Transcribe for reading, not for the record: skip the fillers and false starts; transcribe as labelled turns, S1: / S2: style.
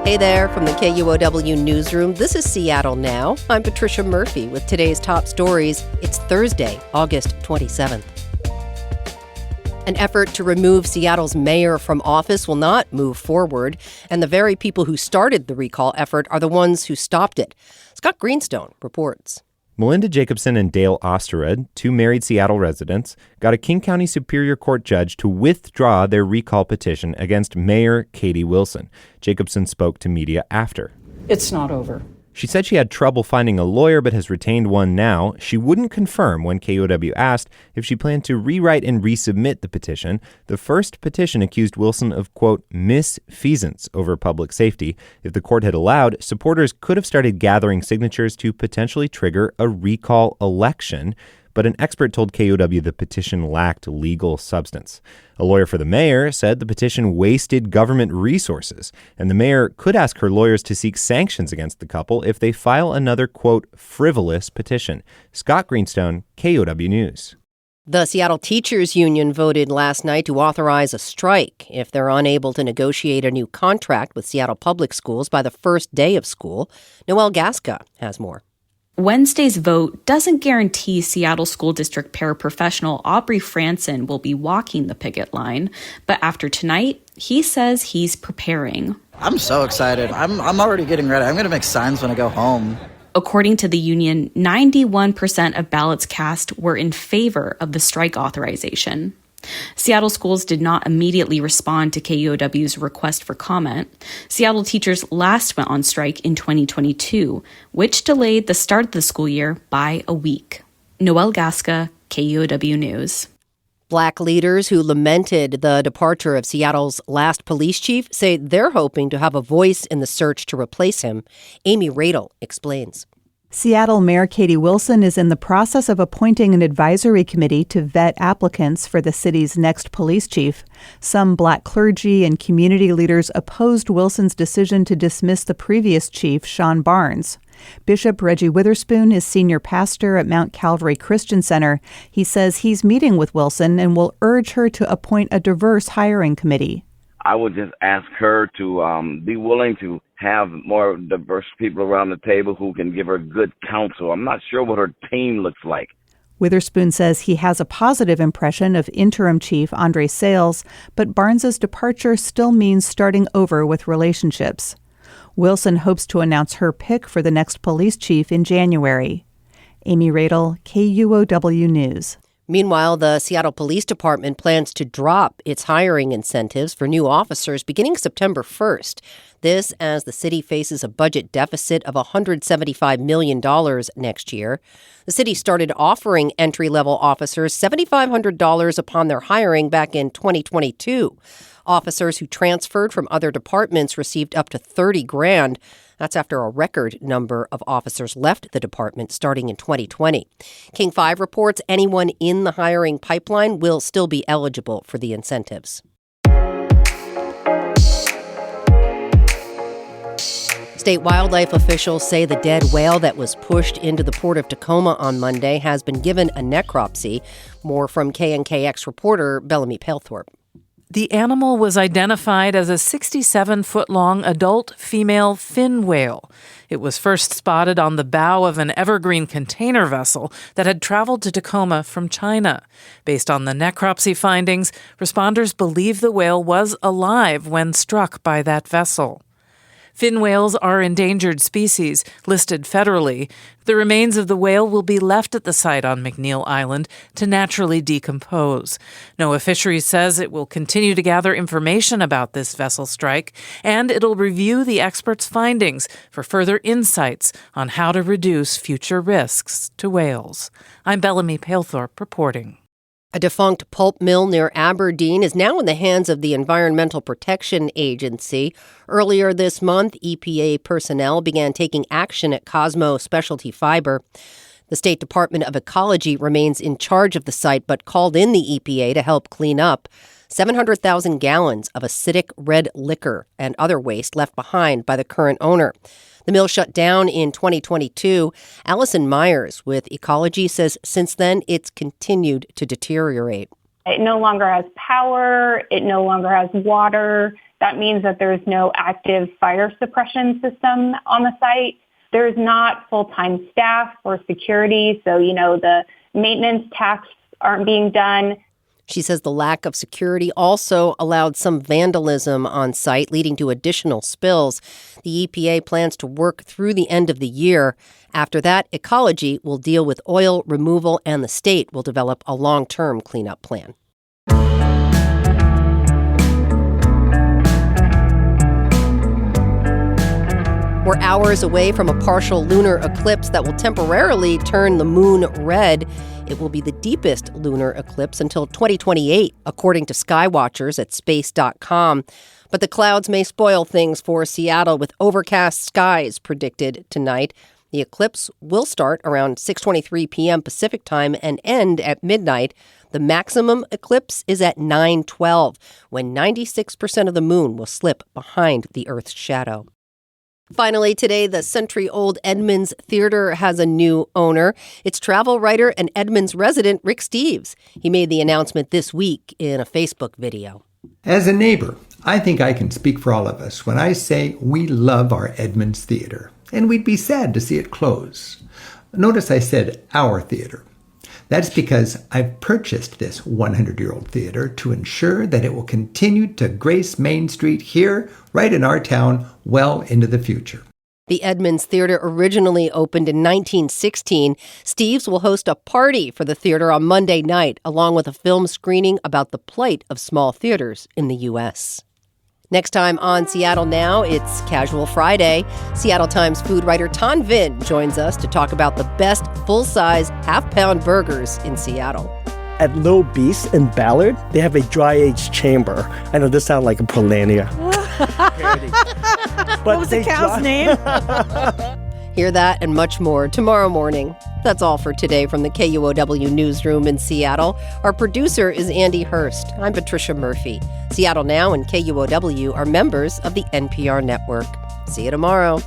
S1: Hey there from the KUOW newsroom. This is Seattle Now. I'm Patricia Murphy with today's top stories. It's Thursday, August 27th. An effort to remove Seattle's mayor from office will not move forward, and the very people who started the recall effort are the ones who stopped it. Scott Greenstone reports.
S2: Melinda Jacobson and Dale Osterud, two married Seattle residents, got a King County Superior Court judge to withdraw their recall petition against Mayor Katie Wilson. Jacobson spoke to media after.
S3: It's not over.
S2: She said she had trouble finding a lawyer but has retained one now. She wouldn't confirm when KUOW asked if she planned to rewrite and resubmit the petition. The first petition accused Wilson of, quote, misfeasance over public safety. If the court had allowed, supporters could have started gathering signatures to potentially trigger a recall election. But an expert told KUOW the petition lacked legal substance. A lawyer for the mayor said the petition wasted government resources, and the mayor could ask her lawyers to seek sanctions against the couple if they file another, quote, frivolous petition. Scott Greenstone, KUOW News.
S1: The Seattle Teachers Union voted last night to authorize a strike if they're unable to negotiate a new contract with Seattle Public Schools by the first day of school. Noelle Gasca has more.
S4: Wednesday's vote doesn't guarantee Seattle School District paraprofessional Aubrey Franson will be walking the picket line, but after tonight, he says he's preparing.
S5: I'm so excited. I'm already getting ready. I'm going to make signs when I go home.
S4: According to the union, 91% of ballots cast were in favor of the strike authorization. Seattle schools did not immediately respond to KUOW's request for comment. Seattle teachers last went on strike in 2022, which delayed the start of the school year by a week. Noelle Gasca, KUOW News.
S1: Black leaders who lamented the departure of Seattle's last police chief say they're hoping to have a voice in the search to replace him. Amy Radel explains.
S6: Seattle Mayor Katie Wilson is in the process of appointing an advisory committee to vet applicants for the city's next police chief. Some Black clergy and community leaders opposed Wilson's decision to dismiss the previous chief, Sean Barnes. Bishop Reggie Witherspoon is senior pastor at Mount Calvary Christian Center. He says he's meeting with Wilson and will urge her to appoint a diverse hiring committee.
S7: I would just ask her to be willing to have more diverse people around the table who can give her good counsel. I'm not sure what her team looks like.
S6: Witherspoon says he has a positive impression of interim chief Andre Sales, but Barnes's departure still means starting over with relationships. Wilson hopes to announce her pick for the next police chief in January. Amy Radel, KUOW News.
S1: Meanwhile, the Seattle Police Department plans to drop its hiring incentives for new officers beginning September 1st. This as the city faces a budget deficit of $175 million next year. The city started offering entry-level officers $7,500 upon their hiring back in 2022. Officers who transferred from other departments received up to $30,000. That's after a record number of officers left the department starting in 2020. King 5 reports anyone in the hiring pipeline will still be eligible for the incentives. State wildlife officials say the dead whale that was pushed into the port of Tacoma on Monday has been given a necropsy. More from KNKX reporter Bellamy Palethorpe.
S8: The animal was identified as a 67-foot-long adult female fin whale. It was first spotted on the bow of an evergreen container vessel that had traveled to Tacoma from China. Based on the necropsy findings, responders believe the whale was alive when struck by that vessel. Fin whales are endangered species, listed federally. The remains of the whale will be left at the site on McNeil Island to naturally decompose. NOAA Fisheries says it will continue to gather information about this vessel strike, and it'll review the experts' findings for further insights on how to reduce future risks to whales. I'm Bellamy Palethorpe reporting.
S1: A defunct pulp mill near Aberdeen is now in the hands of the Environmental Protection Agency. Earlier this month, EPA personnel began taking action at Cosmo Specialty Fiber. The State Department of Ecology remains in charge of the site, but called in the EPA to help clean up 700,000 gallons of acidic red liquor and other waste left behind by the current owner. The mill shut down in 2022. Allison Myers with Ecology says since then it's continued to deteriorate.
S9: It no longer has power. It no longer has water.
S3: That means that there's no active fire suppression system on the site. There's not full-time staff or security, so, the maintenance tasks aren't being done.
S1: She says the lack of security also allowed some vandalism on site, leading to additional spills. The EPA plans to work through the end of the year. After that, Ecology will deal with oil removal, and the state will develop a long-term cleanup plan. We're hours away from a partial lunar eclipse that will temporarily turn the moon red. It will be the deepest lunar eclipse until 2028, according to skywatchers at space.com. But the clouds may spoil things for Seattle, with overcast skies predicted tonight. The eclipse will start around 6:23 p.m. Pacific time and end at midnight. The maximum eclipse is at 9:12, when 96% of the moon will slip behind the Earth's shadow. Finally, today, the century-old Edmonds Theater has a new owner. It's travel writer and Edmonds resident Rick Steves. He made the announcement this week in a Facebook video.
S9: As a neighbor, I think I can speak for all of us when I say we love our Edmonds Theater, and we'd be sad to see it close. Notice I said our theater. That's because I've purchased this 100-year-old theater to ensure that it will continue to grace Main Street here, right in our town, well into the future.
S1: The Edmonds Theater originally opened in 1916. Steves will host a party for the theater on Monday night, along with a film screening about the plight of small theaters in the U.S. Next time on Seattle Now, it's Casual Friday. Seattle Times food writer Tan Vinh joins us to talk about the best full-size half-pound burgers in Seattle.
S10: At Little Beast in Ballard, they have a dry-aged chamber. I know this sounds like a Polania parody.
S6: What was the cow's name?
S1: Hear that and much more tomorrow morning. That's all for today from the KUOW newsroom in Seattle. Our producer is Andy Hurst. I'm Patricia Murphy. Seattle Now and KUOW are members of the NPR network. See you tomorrow.